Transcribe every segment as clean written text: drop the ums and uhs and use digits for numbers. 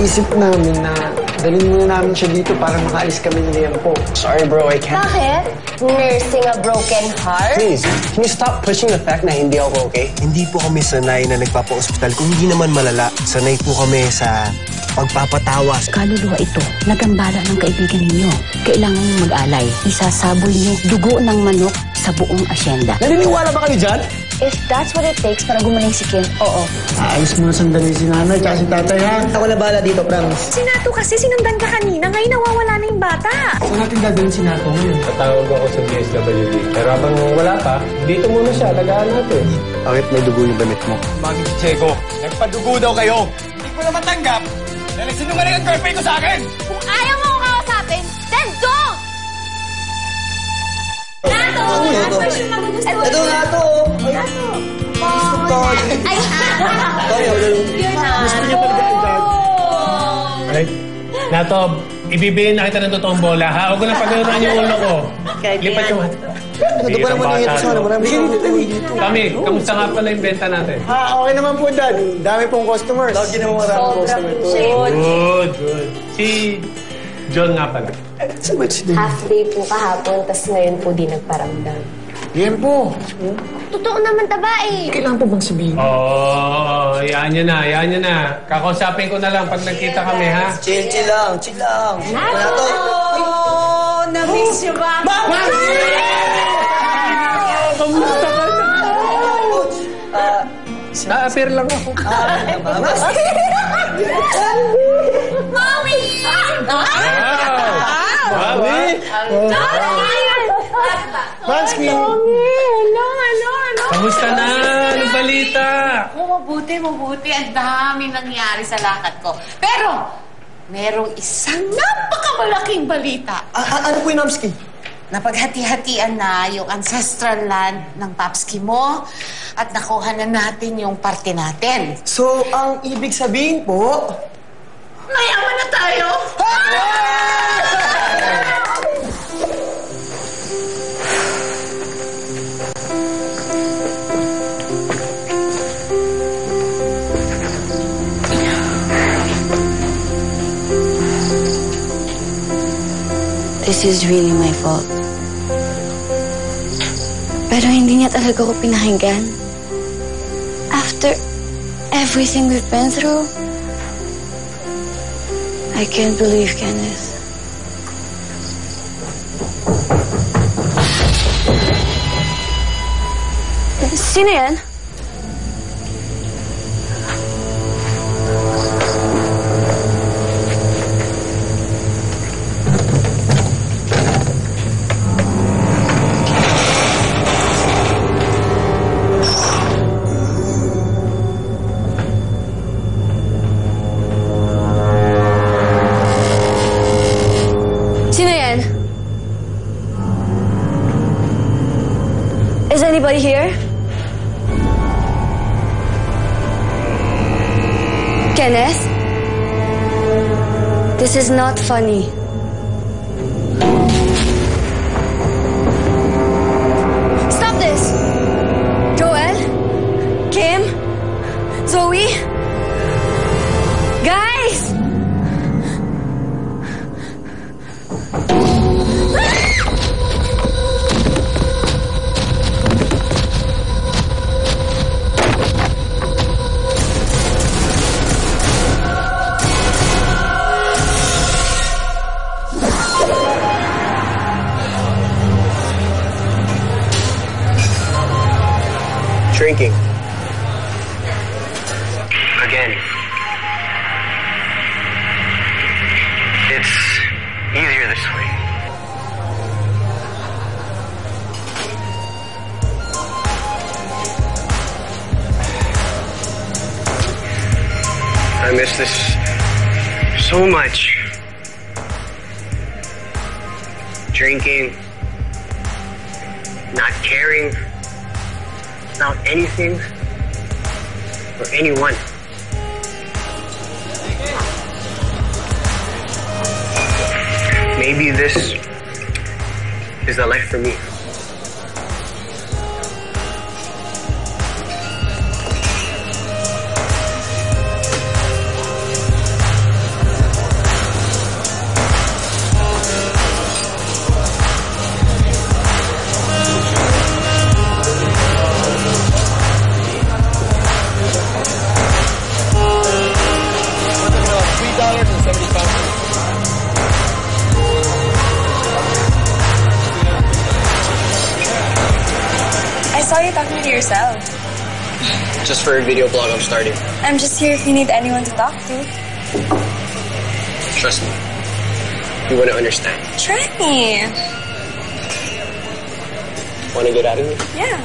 naisip namin na dalhin muna namin siya dito para makaalis kami ni Liam po. Sorry, bro, I can't. Bakit? Nursing a broken heart? Please, can you stop pushing the fact na hindi ako okay? Hindi po kami sanay na nagpapa-ospital kung hindi naman malala. Sanay po kami sa pagpapatawas. Kaluluwa ito, nagambala ng kaibigan ninyo. Kailangan nyo mag-alay. Isasabol nyo dugo ng manok sa buong asyenda. Naniniwala ba kayo dyan? If that's what it takes para gumaling si Kim, oo. Ayos muna sandali si nanay at si tatay, ha? Ako na bahala dito, promise. Si Nato kasi sinundan ka kanina, ngayon nawawala na yung bata. Saan natin dadalhin si Nato ngayon? Tatawag ako sa DSWD. Pero habang wala pa, dito muna siya. Lagaan natin. Bakit may dugo yung damit mo? Bagay si Checo. Nagpadugo daw kayo. Hindi ko na matanggap. Dahil sinungaling ang girlfriend ko sa akin. Kung ayaw mo ko kausapin, then don't! Nato! Ito nga to. Ay! Yun na. Gusto niya pala dyan. Right? Nato, ibibigyan na kita ng totoong bola, ha? Huwag ko na pagawin yung ulo ko. Lipat yung hat. Ito pa naman yung ito. Kami, kamusta nga pala yung benta natin? Okay naman po, Dad. Dami pong customers. Lagi naman maraming customer. Good. Si John nga pala. So much din. Half day po kahapon, tas ngayon po di nagparamdam. Liam po. Totoo naman taba eh. Kailangan po bang sabihin? Oo, yan nyo na. Kakausapin ko na lang pag nagkita kami, ha? Chill lang. Nato! Oh, na-miss you ba? Kamusta ka na? Na-appear lang ako. Mommy! Mami! Mansky! Hello. Kamusta na? Anong balita? Mabuti. Ang dami nangyari sa lakad ko. Pero, merong isang napakamalaking balita. Ano po yung Namski? Napaghati-hatian na yung ancestral land ng Papski mo at nakuha na natin yung parte natin. So, ang ibig sabihin po... Mayaman na tayo! This is really my fault. Pero hindi niya talaga ako pinahinggan. After everything we've been through, I can't believe, Kenneth. Sino yan? Is anybody here? Kenneth? This is not funny. Stop this! Joel? Kim? Zoe? Guys! Drinking. Again. It's easier this way. I miss this so much. Drinking. Not caring about anything or anyone. Maybe this is the life for me. talking to yourself? Just for a video blog I'm starting. I'm just here if you need anyone to talk to. Trust me. You want to understand. Try me. Want to get out of here? Yeah.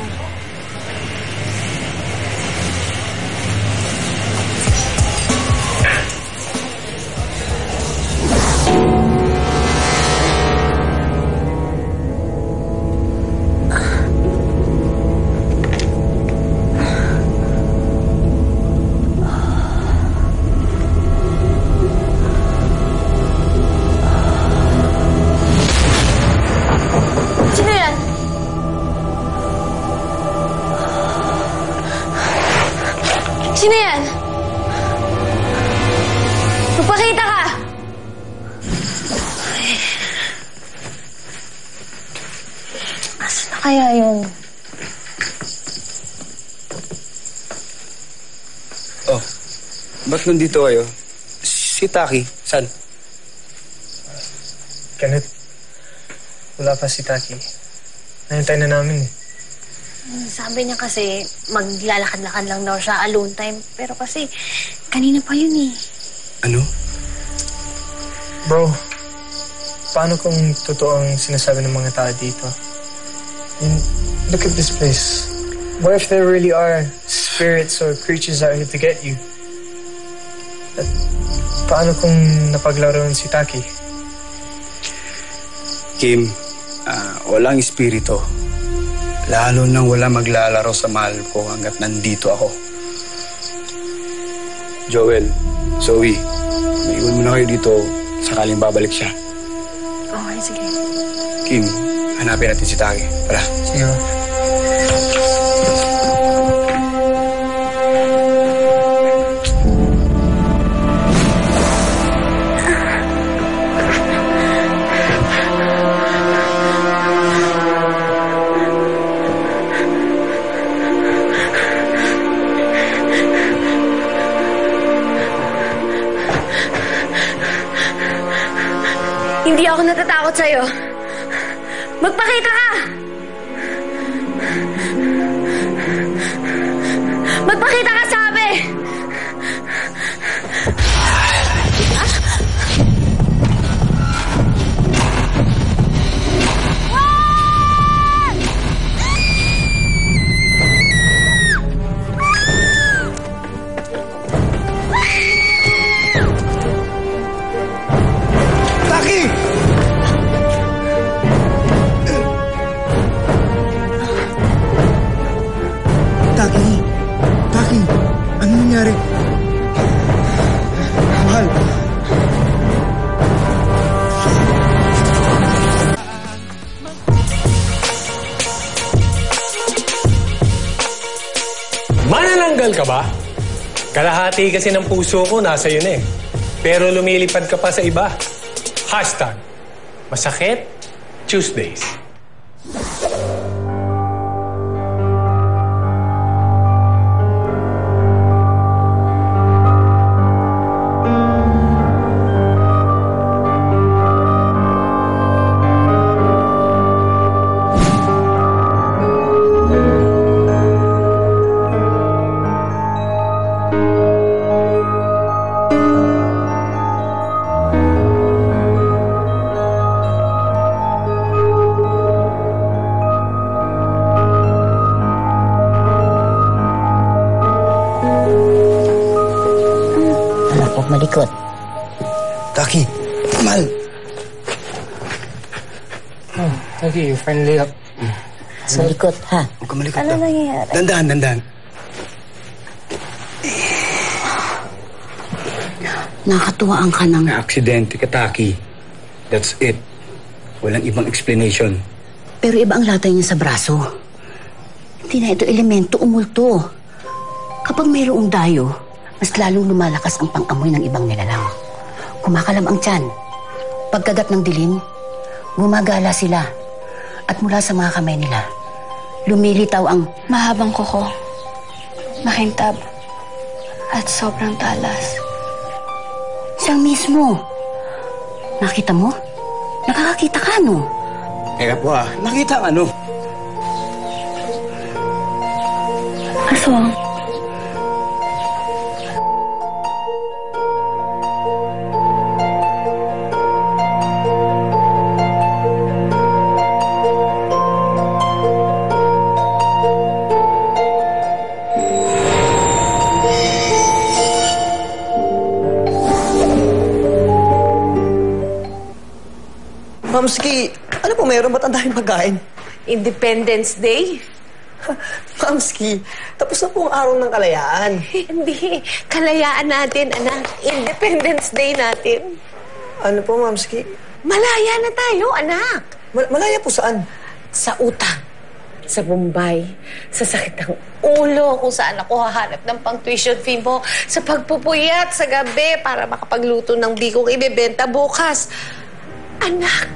Sino yan? Magpakita ka! Asan na kaya yun? Oh, ba't nandito kayo? Si Taki, saan? Kenneth, wala pa si Taki. Nahintay na namin eh. Sabi niya kasi, maglalakad-lakad lang daw siya alone time. Pero kasi, kanina pa yun eh. Ano? Bro, paano kung totoo ang sinasabi ng mga tao dito? And look at this place. What if there really are spirits or creatures out here to get you? At paano kung napaglaruan si Taki? Kim, walang espiritu. Lalo nang wala maglalaro sa mahal ko hanggat nandito ako. Joel, Zoe, maiwan mo na kayo dito sakaling babalik siya. Okay, sige. Kim, hanapin natin si Taki. Tara. Sige ba? Hindi ako natatakot sa'yo. Magpakita ka! Magpakita ka, sabi! Taki, ano nangyari? Mahal. Manananggal ka ba? Kalahati kasi ng puso ko nasa yun eh. Pero lumilipad ka pa sa iba. Hashtag, Masakit Tuesdays. Malikot. Taki, Mal. Oh, Taki, you're finally up. Malikot, ha? Huwag ka malikot. Ano nangyayari? Dandan. Nakatuwaan ka ng... Na-aksidente ka, Taki. That's it. Walang ibang explanation. Pero iba ang latay niya sa braso. Hindi na ito elemento, umulto. Kapag mayroong dayo, mas lalong lumalakas ang pang-amoy ng ibang nilalang. Kumakalam ang tiyan. Pagkagat ng dilim, gumagala sila. At mula sa mga kamay nila, lumilitaw ang... Mahabang kuko, makintab, at sobrang talas. Siyang mismo. Nakita mo? Nakakakita ka, no? Teka po nakita ang ano? Mamski, ano po meron? Ba't ang daming pagkain? Independence Day? Mamski, tapos na po ang araw ng kalayaan. Hindi. Kalayaan natin, anak. Independence Day natin. Ano po, Mamski? Malaya na tayo, anak. Malaya po saan? Sa utang. Sa Bombay. Sa sakit ng ulo kung saan ako hahanap ng pang-tuition fee mo. Sa pagpupuyat sa gabi para makapagluto ng bikong ibebenta bukas. Anak,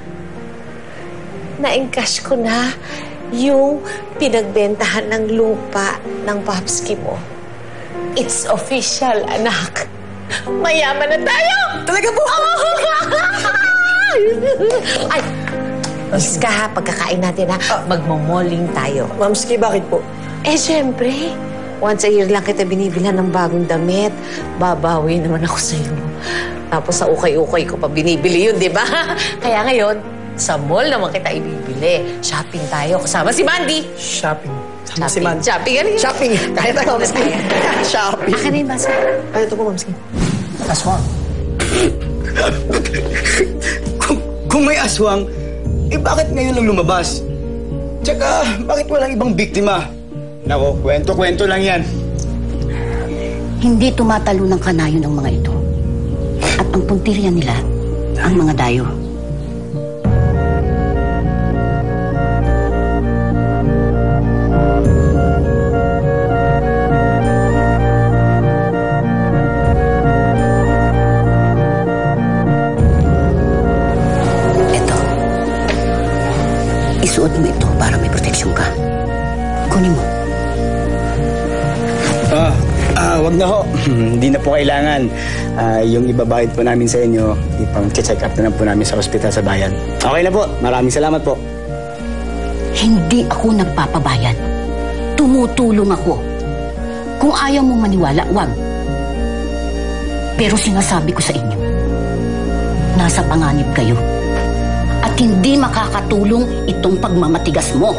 na-encash ko na yung pinagbentahan ng lupa ng Papski mo. It's official, anak. Mayaman na tayo! Talaga po? Ay, miss ka ha, pagkakain natin ha. Magmomoling tayo. Mamski, bakit po? Eh, syempre. Once a year lang kita binibilhan ng bagong damit. Babawi naman ako sa'yo. Tapos sa ukay-ukay ko pa binibili yun, di ba? Kaya ngayon, sa mall naman kita ibibili. Shopping tayo. Kasama si Mandy. Shopping. Si Mandy. Shopping, galing. Shopping. Kaya tayo, Mamski. Shopping. Akin na yung baso. Ay, ito po, Mamski. Aswang. Kung may aswang, bakit ngayon lang lumabas? Tsaka, bakit walang ibang biktima? Nako, kwento-kwento lang yan. Hindi tumatalo ng kanayon ang mga ito. At ang puntirya nila, ang mga dayo. Isuot mo ito para may proteksyon ka. Kunin mo. Wag na ho. Hindi na po kailangan. Yung ibabayad po namin sa inyo, ipang-check up na lang po namin sa ospital sa bayan. Okay na po. Maraming salamat po. Hindi ako nagpapabayad. Tumutulong ako. Kung ayaw mong maniwala, wag. Pero sinasabi ko sa inyo, nasa panganib kayo. At hindi makakatulong itong pagmamatigas mo.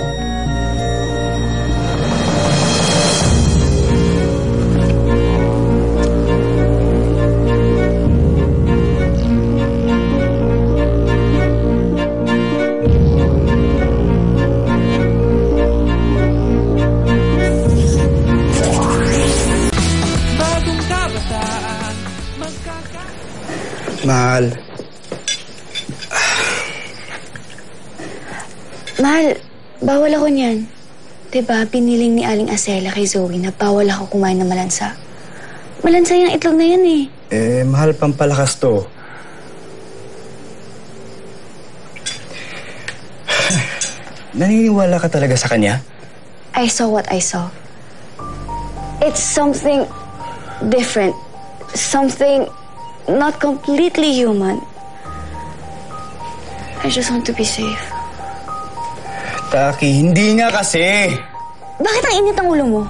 Mahal. Mahal, bawal ako niyan. Diba, piniling ni Aling Acela kay Zoe na bawal ako kumain ng malansa. Malansa yung itlog na yan eh. Mahal pampalakas to. Naniniwala ka talaga sa kanya? I saw what I saw. It's something different. Something not completely human. I just want to be safe. Taki, hindi nga kasi. Bakit ang init ang ulo mo?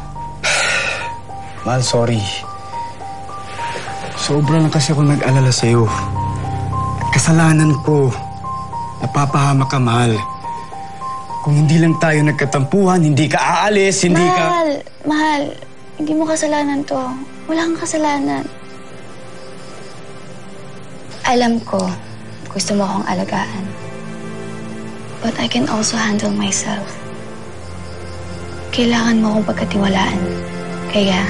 Mahal, sorry. Sobra lang kasi ako nag-alala sa'yo. At kasalanan ko. Napapahamak ka, Mahal. Kung hindi lang tayo nagkatampuhan, hindi ka aalis, hindi ka... Mahal, hindi mo kasalanan to. Wala kang kasalanan. Alam ko, gusto mo akong alagaan. But I can also handle myself. Kailangan mo akong pagkatiwalaan. Kaya,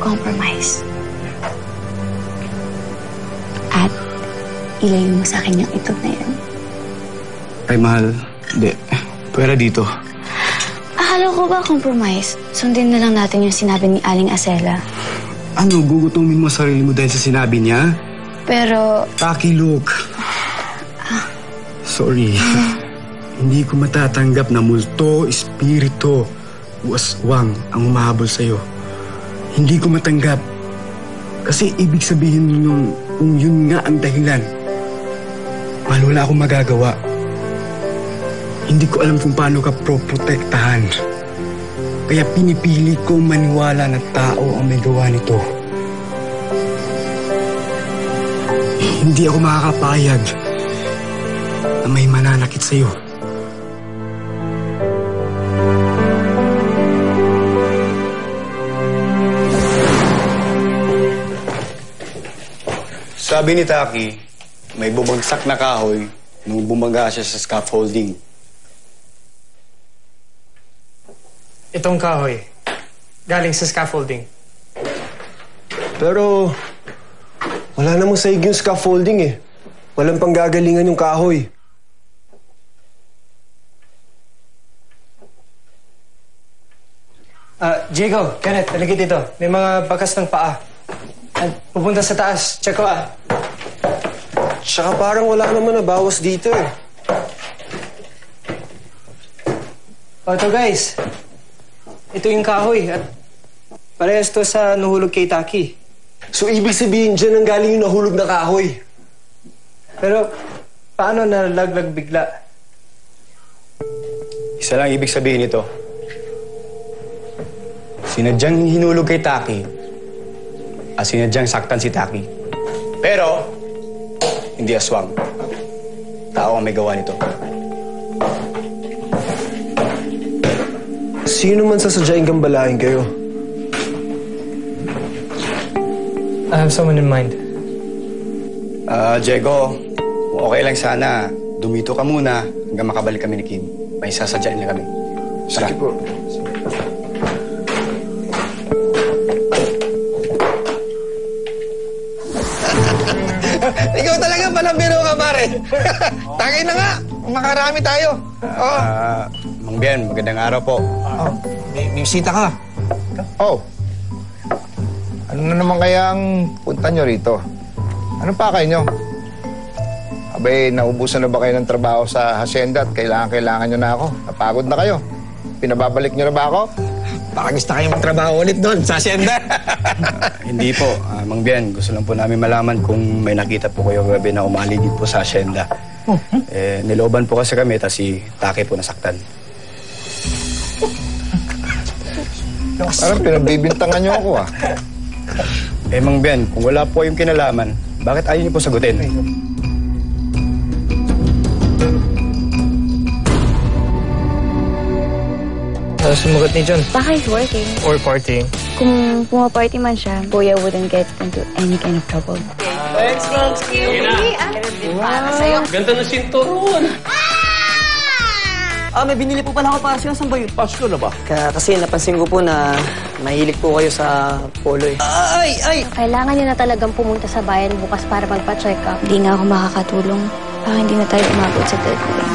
compromise. At ilayo mo sa akin yung itlog na yan. Ay, Mahal. Hindi. Pwera dito. Akala ko ba compromise? Sundin na lang natin yung sinabi ni Aling Acela. Ano, gugutumin mo sarili mo dahil sa sinabi niya? Pero... Taki, look. Sorry. Hindi ko matatanggap na multo, espiritu, o aswang ang umahabol sa'yo. Hindi ko matanggap. Kasi ibig sabihin nung kung yun nga ang dahilan, wala akong magagawa. Hindi ko alam kung paano ka protektahan. Kaya pinipili ko maniwala na tao ang may gawa nito. Hindi ako makakapayag na may mananakit sa'yo. Sabi ni Taki, may bumagsak na kahoy nung bumaga siya sa scaffolding. Itong kahoy, galing sa scaffolding. Pero, wala namang saig yung scaffolding eh. Walang panggagalingan yung kahoy. Diego, Kenneth, halika dito. May mga bakas ng paa. At pupunta sa taas. Check ko Tsaka parang wala naman nabawas dito eh. Ito guys, ito yung kahoy at parehas to sa nahulog kay Taki. So, ibig sabihin dyan ang galing yung nahulog na kahoy. Pero, paano nalaglag bigla? Isa lang ibig sabihin nito. Sinadyang hinulog kay Taki at sinadyang saktan si Taki. Pero, hindi aswang. Tao ang may gawa nito. Sino man sasadyaing gambalain kayo? I have someone in mind. Diego, okay lang sana. Dumito ka muna hanggang makabalik kami ni Kim. May sasadyain na kami. Tara. Sige po. Ikaw talaga palambiro ka, pare. Tagay na nga. Makarami tayo. Oh. Mang Bien, magandang araw po. May bisita ka. Oh. Ano na naman kaya ang punta nyo rito? Anong pakay nyo? Abay, naubusan na ba kayo ng trabaho sa hacienda at kailangan nyo na ako? Napagod na kayo. Pinababalik nyo na ba ako? Baka gusto kayo magtrabaho ulit doon sa hacienda. Hindi po, Mang Bien. Gusto lang po namin malaman kung may nakita po kayo gabi na umaligid po sa hacienda. Nilooban po kasi kami, tapos si Taki po nasaktan. Parang pinagbibintangan nyo ako Mang Bien, kung wala po yung kinalaman, bakit ayaw niyo po sagutin? Sumagot ni John. Baka he's working. Or partying. Kung pumaparty man siya, Kuya wouldn't get into any kind of trouble. Thanks, Max. Para sa'yo. Ganda ng sinturon. May binili po pala ako pasyon. Saan ba yun? Pasko na ba? Kasi napansin ko po na mahilig po kayo sa polo eh. Kailangan niyo na talagang pumunta sa bayan bukas para magpa-check up. Hindi nga ako makakatulong. Baka hindi na tayo umabot sa deadline.